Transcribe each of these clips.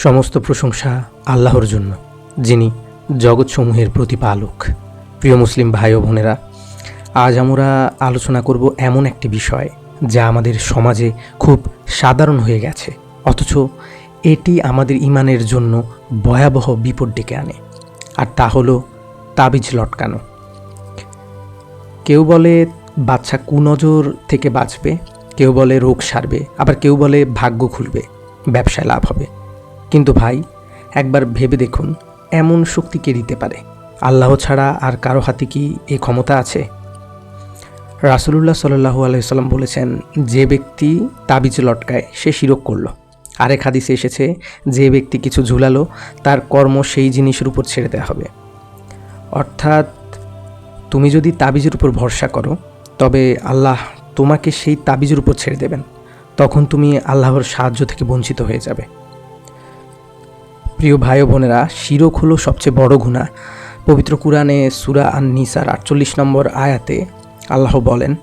সমস্ত প্রশংসা আল্লাহর জন্য, যিনি জগৎসমূহের প্রতিপালক। প্রিয় মুসলিম ভাই ও বোনেরা, আজ আমরা আলোচনা করব এমন একটি বিষয় যা আমাদের সমাজে খুব সাধারণ হয়ে গেছে, অথচ এটি আমাদের ঈমানের জন্য ভয়াবহ বিপদ ডেকে আনে। আর তা হলো তাবিজ লটকানো। কেউ বলে বাচ্চা কুনজর থেকে বাঁচবে, কেউ বলে রোগ সারবে, আবার কেউ বলে ভাগ্য খুলবে, ব্যবসায় লাভ হবে। কিন্তু ভাই, একবার ভেবে দেখুন, এমন শক্তি কে দিতে পারে? আল্লাহ ছাড়া আর কারো হাতে কি এই ক্ষমতা আছে? রাসূলুল্লাহ সাল্লাল্লাহু আলাইহি সাল্লাম বলেছেন, যে ব্যক্তি তাবিজ লটকায় সে শিরক করল। আরেক হাদিসে এসেছে, যে ব্যক্তি কিছু ঝুলালো তার কর্ম সেই জিনিসের উপর ছেড়ে দেওয়া হবে। অর্থাৎ তুমি যদি তাবিজের উপর ভরসা করো, তবে আল্লাহ তোমাকে সেই তাবিজের উপর ছেড়ে দেবেন। তখন তুমি আল্লাহর সাহায্য থেকে বঞ্চিত হয়ে যাবে। প্রিয় ভাই ও বোনেরা, শিরক হলো সবচেয়ে বড় গুনাহ। পবিত্র কুরআনে সূরা আন-নিসার 48 নম্বর আয়াতে আল্লাহ বলেন,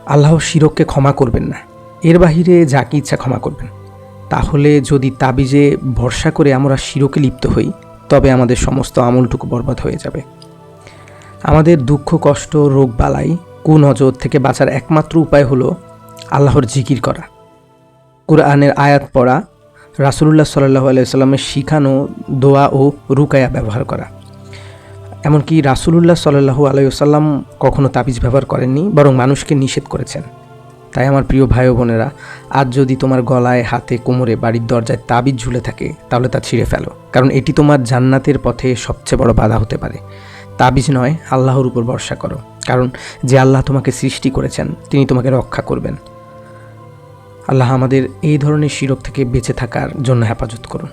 আল্লাহ শিরককে ক্ষমা করবেন না, এর বাহিরে যাকে ইচ্ছা ক্ষমা করবেন। তাহলে যদি তাবিজে ভরসা করে আমরা শিরকে লিপ্ত হই, তবে আমাদের সমস্ত আমলটুকু বরবাদ হয়ে যাবে। আমাদের দুঃখ, কষ্ট, রোগ বালাই, কুনজর থেকে বাঁচার একমাত্র উপায় হলো আল্লাহর জিকির করা, কুরআনের আয়াত পড়া, রাসূলুল্লাহ সাল্লাল্লাহু আলাইহি সাল্লামের শিখানো দোয়া ও রুকায়া ব্যবহার করা। এমনকি রাসূলুল্লাহ সাল্লাল্লাহু আলাইহি সাল্লাম কখনো তাবিজ ব্যবহার করেননি, বরং মানুষকে নিষেধ করেছেন। তাই আমার প্রিয় ভাই ও বোনেরা, আজ যদি তোমার গলায়, হাতে, কোমরে, বাড়ির দরজায় তাবিজ ঝুলে থাকে, তাহলে তা ছিঁড়ে ফেলো, কারণ এটি তোমার জান্নাতের পথে সবচেয়ে বড় বাধা হতে পারে। তাবিজ নয়, আল্লাহর উপর ভরসা করো, কারণ যে আল্লাহ তোমাকে সৃষ্টি করেছেন তিনি তোমাকে রক্ষা করবেন। আল্লাহ আমাদের এই ধরনের শিরক থেকে বেঁচে থাকার জন্য হেফাজত করুন।